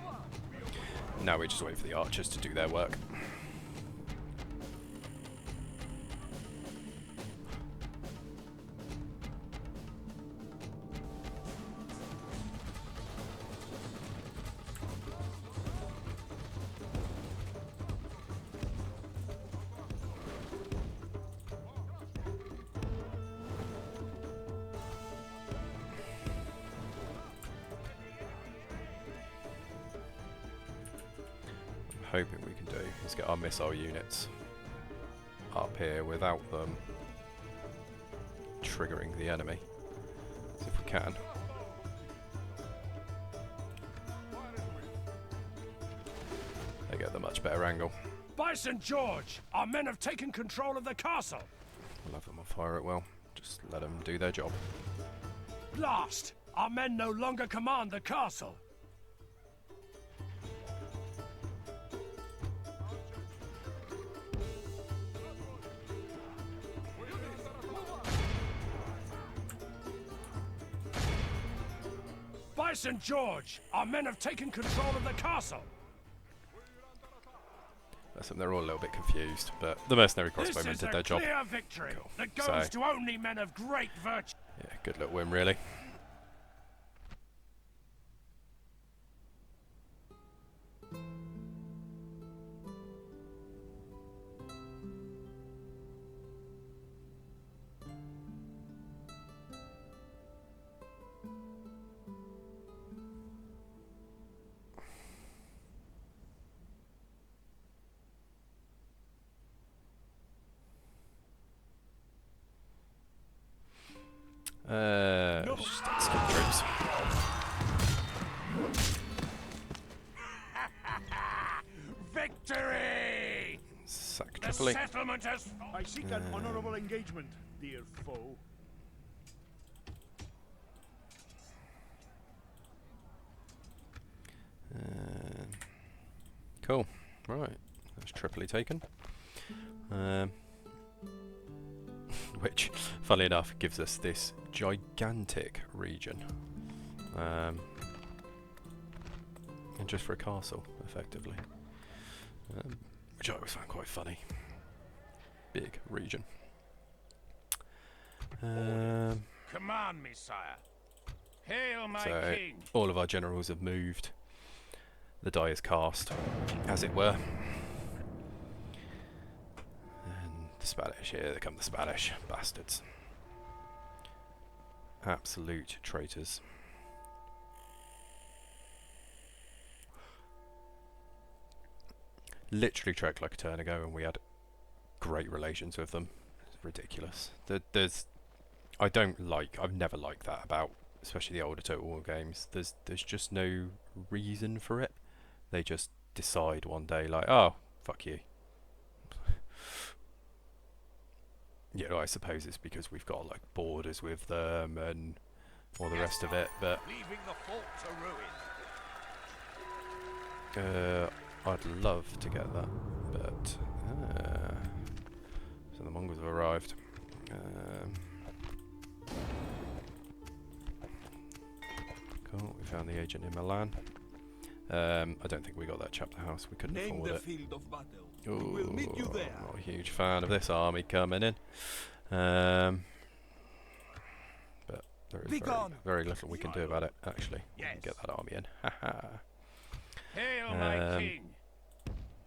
Now we just wait for the archers to do their work. hoping we can do is get our missile units up here without them triggering the enemy. So if we can. They get the much better angle. By St. George, our men have taken control of the castle. We'll have them on fire it well. Just let them do their job. Blast! Our men no longer command the castle. By St. George, our men have taken control of the castle. They're all a little bit confused, but the mercenary crossbowmen did their job. This is a clear victory Cool. that goes to only men of great virtue. Yeah, good little win, really. Skip troops. Victory! Sack The Tripoli. settlement has... I seek an honorable engagement, dear foe. Cool. Right. That's Tripoli taken. Which, funnily enough, gives us this gigantic region. And just for a castle, effectively. Which I always found quite funny. Big region. Command me, sire. Hail my king. All of our generals have moved. The die is cast, as it were. And the Spanish, here they come, the Spanish bastards. Absolute traitors. Literally trekked like a turn ago and we had great relations with them. It's ridiculous. I've never liked that about, especially the older Total War games. There's just no reason for it. They just decide one day like, oh, fuck you. You know, I suppose it's because we've got like borders with them and all the rest of it, but Leaving the fort to ruin. I'd love to get that, but so the Mongols have arrived. Cool, we found the agent in Milan. I don't think we got that chapter house. We couldn't Name afford the it. field of battle. Ooh, We will meet you there. I'm not a huge fan of this army coming in. But there is very little we can do about it, actually. We can get that army in. Hail my king.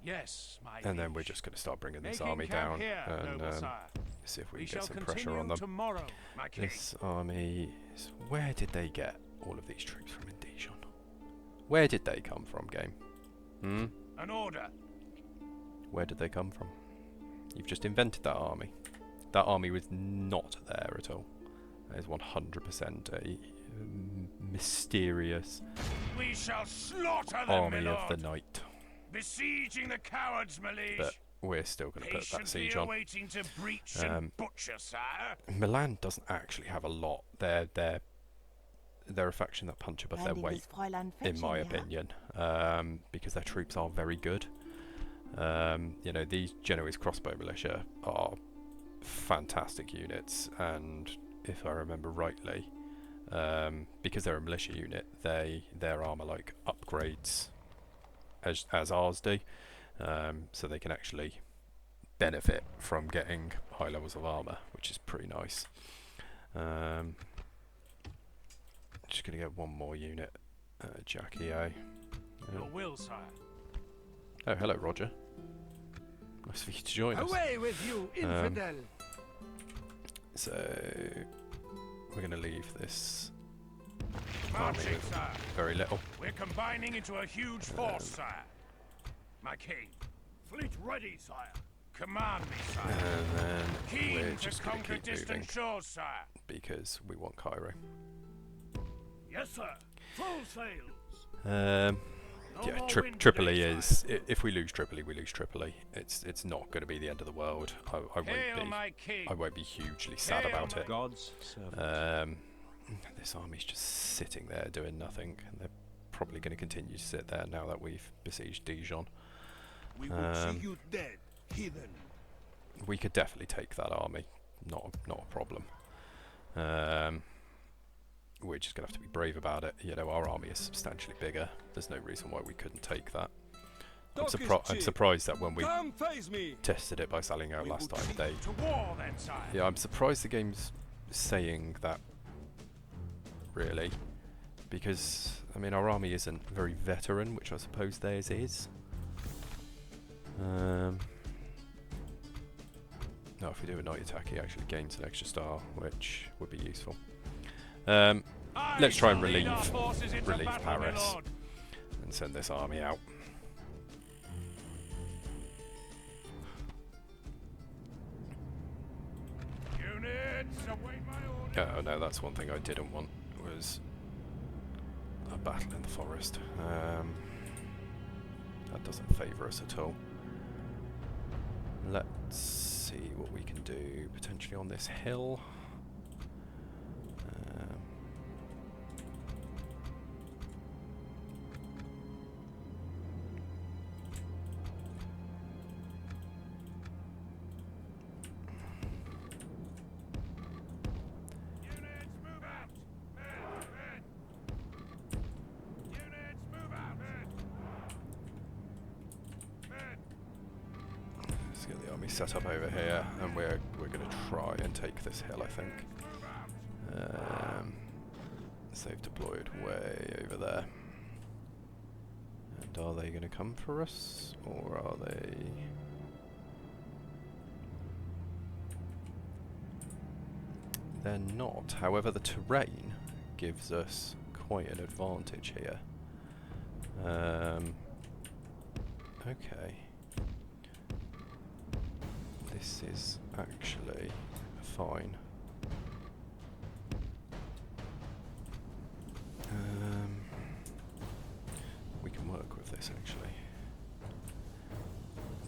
Yes, my And then liege. we're just going to start bringing this Making army camp down here, and noble sire. see if we We can shall get some pressure continue on them. tomorrow, my king. This army is... Where did they get all of these troops from in Dijon? Where did they come from, game? An order. Where did they come from? You've just invented that army. That army was not there at all. That is 100% a mysterious We shall slaughter them, army my of lord. the night. Besieging the cowards, my liege. But we're still going to put that Patiently siege on. awaiting to breach and butcher, sire. Milan doesn't actually have a lot. They're a faction that punch above their weight, in my opinion, because their troops are very good. You know, these Genoese crossbow militia are fantastic units, and if I remember rightly, because they're a militia unit, their armor like upgrades as ours do, so they can actually benefit from getting high levels of armor, which is pretty nice. Just gonna get one more unit, Jackie A. Your will, sire. Oh, hello, Roger. Nice for you to join us. Away with you, infidel! So we're gonna leave this army Marching, with sire. very little. We're combining into a huge force, sire. my king. Fleet ready, sire. Command me, sire. And then we're Keen to just going to conquer keep moving distant shores, sire. because we want Cairo. Yes, sir. Full sails. No Yeah, more wind Tripoli today, is. If we lose Tripoli, we lose Tripoli. It's not going to be the end of the world. Hail, my king. I won't be hugely sad Hail, about my it. God's servant. This army's just sitting there doing nothing, and they're probably going to continue to sit there now that we've besieged Dijon. We will see you dead, heathen. We could definitely take that army, not a problem. We're just going to have to be brave about it. You know, our army is substantially bigger. There's no reason why we couldn't take that. I'm surprised that when we Come face me. tested it by selling out last time, they... To war, then, sire. Yeah, I'm surprised the game's saying that, really. Because, I mean, our army isn't very veteran, which I suppose theirs is. No, if we do a night attack, he actually gains an extra star, which would be useful. Let's try and relieve Paris and send this army out. Units, await my order. Oh no, that's one thing I didn't want, was a battle in the forest. That doesn't favour us at all. Let's see what we can do potentially on this hill. Units, move out. Men. Units, move out. Men. Let's get the army set up over here, and we're going to try and take this hill, I think. So they've deployed way over there. And are they going to come for us, or are they... They're not. However, the terrain gives us quite an advantage here. Okay. This is actually fine. We can work with this actually.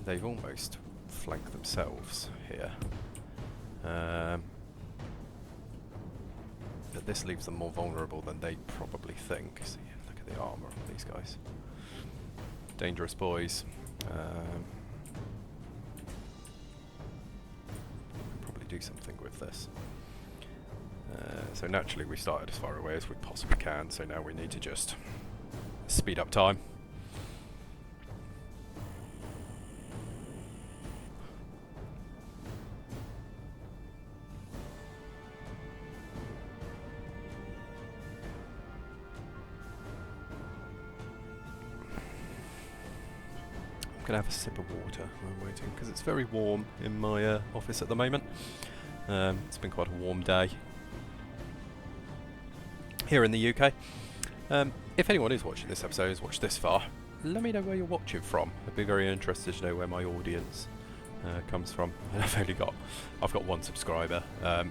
They've almost flanked themselves here. But this leaves them more vulnerable than they probably think. See, look at the armour on these guys. Dangerous boys. Probably do something with this. So naturally we started as far away as we possibly can, so now we need to just speed up time. I'm going to have a sip of water while I'm waiting, because it's very warm in my office at the moment. It's been quite a warm day here in the UK. If anyone is watching this episode, has watched this far, let me know where you're watching from. I'd be very interested to know where my audience comes from. And I've got one subscriber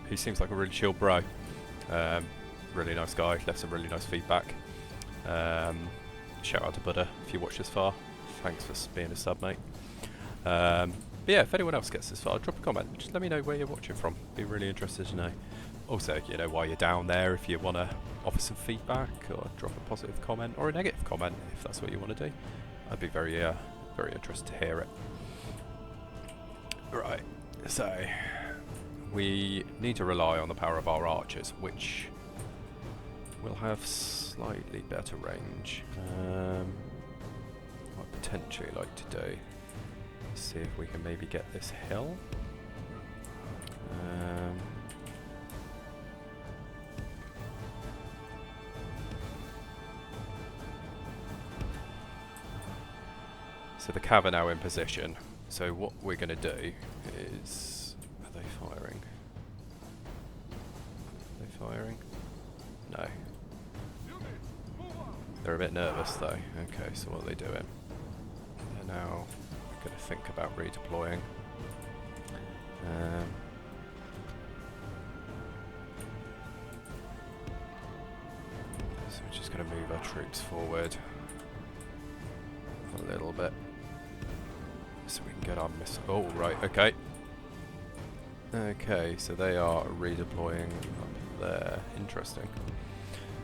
who seems like a really chill bro. Really nice guy, left some really nice feedback. Shout out to Buddha if you watch this far. Thanks for being a sub, mate. But yeah, if anyone else gets this far, drop a comment. Just let me know where you're watching from. Be really interested to know. Also, you know, while you're down there, if you want to offer some feedback or drop a positive comment or a negative comment, if that's what you want to do, I'd be very interested to hear it. Right, so we need to rely on the power of our archers, which will have slightly better range. What I'd potentially like to do is see if we can maybe get this hill. So the cav are now in position. So what we're going to do is... Are they firing? Are they firing? No. They're a bit nervous though. Okay, so what are they doing? They're now we're going to think about redeploying. So we're just going to move our troops forward a little bit so we can get our missile. Oh, right, okay. Okay, so they are redeploying up there. Interesting.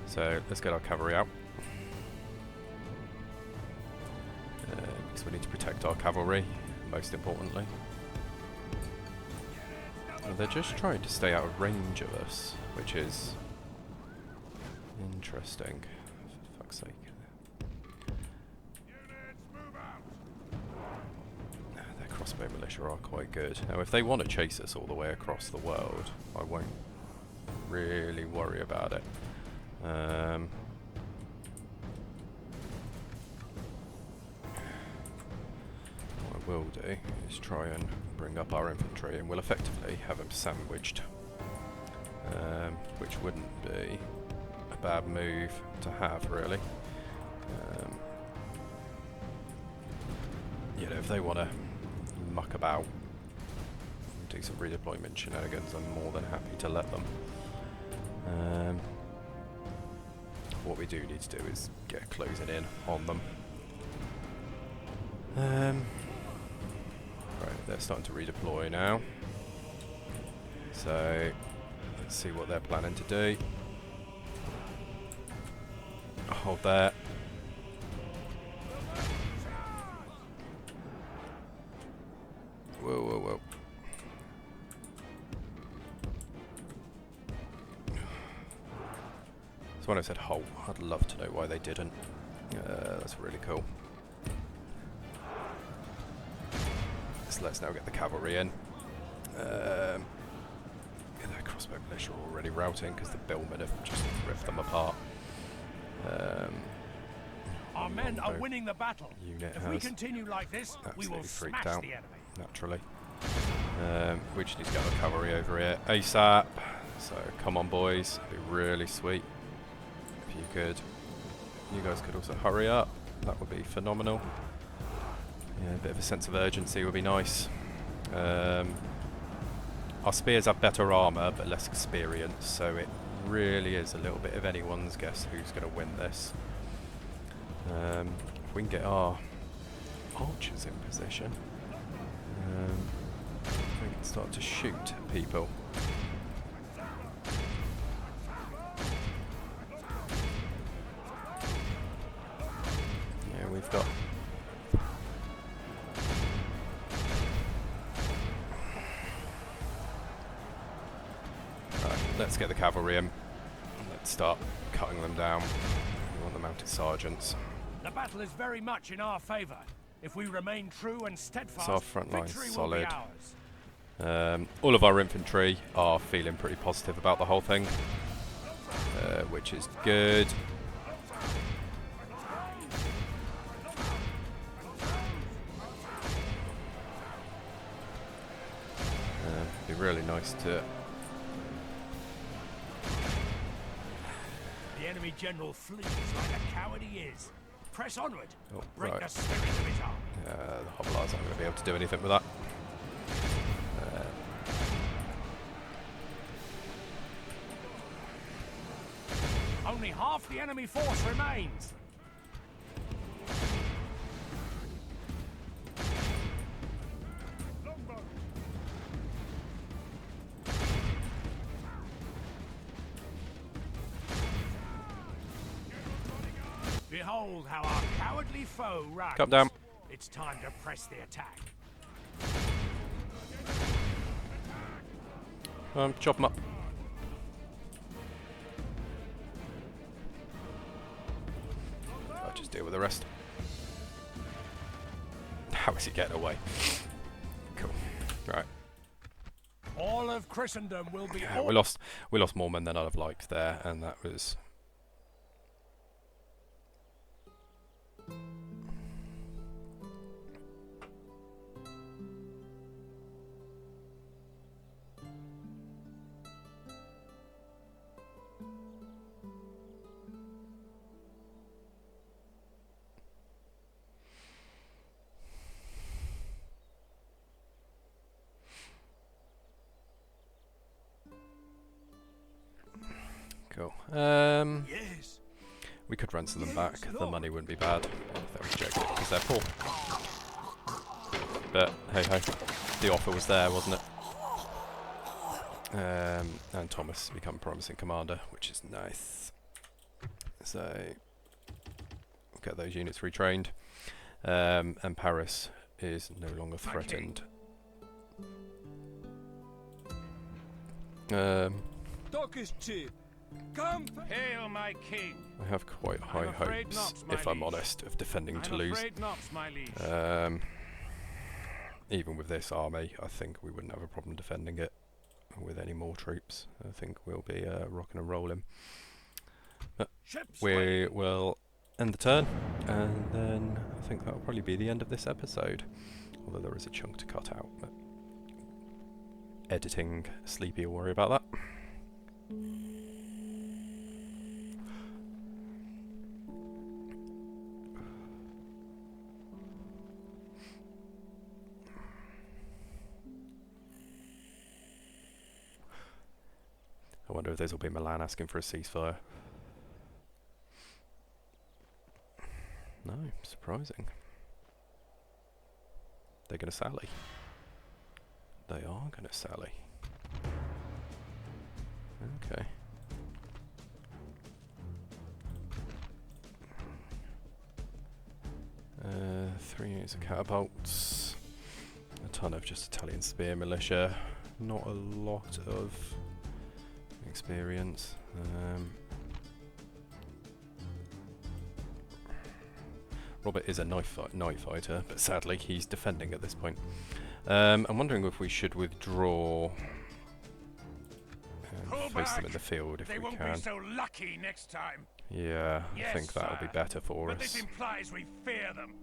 So let's get our cavalry out. Because we need to protect our cavalry, most importantly. They're just trying to stay out of range of us, which is interesting. For fuck's sake. Their crossbow militia are quite good. Now, if they want to chase us all the way across the world, I won't really worry about it. What I will do is try and bring up our infantry, and we'll effectively have them sandwiched, which wouldn't be a bad move to have, really. You know, if they want to muck about and do some redeployment shenanigans, I'm more than happy to let them. What we do need to do is get closing in on them. Right, they're starting to redeploy now. So let's see what they're planning to do. Hold there. Whoa, whoa, whoa. So when I said hold, I'd love to know why they didn't. That's really cool. So let's now get the cavalry in. Yeah, their crossbow militia are already routing because the billmen have just ripped them apart. Our men are winning the battle. Unit if we has continue like this, we will freaked smash out, the enemy. naturally. We just need to get the cavalry over here ASAP. So come on, boys, it'd be really sweet if you guys could also hurry up. That would be phenomenal. Yeah, a bit of a sense of urgency would be nice. Our spears have better armour but less experience, so it really is a little bit of anyone's guess who's going to win this. If we can get our archers in position, we can start to shoot at people. Yeah, we've got... Right, let's get the cavalry in. Let's start cutting them down. We want the mounted sergeants. The battle is very much in our favour. If we remain true and steadfast, So our front line's victory solid. will be ours. All of our infantry are feeling pretty positive about the whole thing, which is good. It'd be really nice to... The enemy general flees like a coward he is. Press onward. Oh, Break right. the spirit of his army. The hoplars aren't going to be able to do anything with that. Only half the enemy force remains. Behold how our cowardly foe runs. Come down. It's time to press the attack. Chop them up. I'll just deal with the rest. How is he getting away? Cool. Right. All of Christendom will be... We lost more men than I'd have liked there, and that was... Cool. Yes. We could ransom them back. Yes, The Lord. money wouldn't be bad if they reject it because they're poor. But hey ho, the offer was there, wasn't it? And Thomas has become promising commander, which is nice. So get those units retrained. And Paris is no longer threatened. Talk is cheap. Come. Hail, my king. I have quite high afraid hopes, not, my if I'm liege. honest, of defending I'm Toulouse. afraid not, my liege. Even with this army, I think we wouldn't have a problem defending it with any more troops. I think we'll be rocking and rolling. But Ships we will end the turn, and then I think that'll probably be the end of this episode. Although there is a chunk to cut out, but editing, Sleepy will worry about that. I wonder if this will be Milan asking for a ceasefire. No, surprising. They're going to sally. They are going to sally. Okay. Three units of catapults. A ton of just Italian spear militia. Not a lot of experience. Robert is a knight fighter, but sadly he's defending at this point. I'm wondering if we should withdraw and face them in the field if They we won't can. be so lucky next time. Yeah, I Yes, think that would be sire. better for But us. this implies we fear them.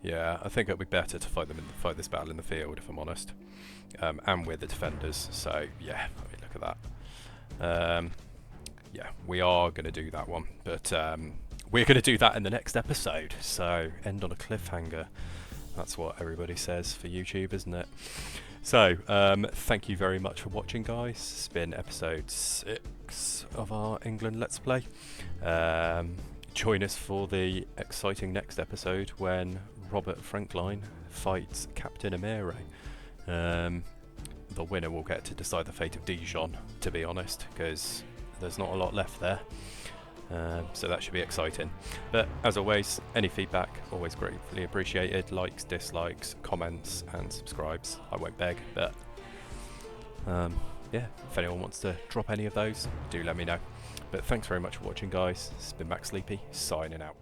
Yeah, I think it would be better to fight them fight this battle in the field, if I'm honest, and with the defenders. So yeah, I mean, look at that. Yeah, we are going to do that one, but we're going to do that in the next episode. So end on a cliffhanger. That's what everybody says for YouTube, isn't it? So thank you very much for watching, guys. It's been episode 6 of our England Let's Play. Join us for the exciting next episode when Robert Frankline fights Captain Amere. The winner will get to decide the fate of Dijon, to be honest, because there's not a lot left there. So that should be exciting. But as always, any feedback, always gratefully appreciated. Likes, dislikes, comments and subscribes. I won't beg, but yeah, if anyone wants to drop any of those, do let me know. But thanks very much for watching, guys. It's been Max Sleepy, signing out.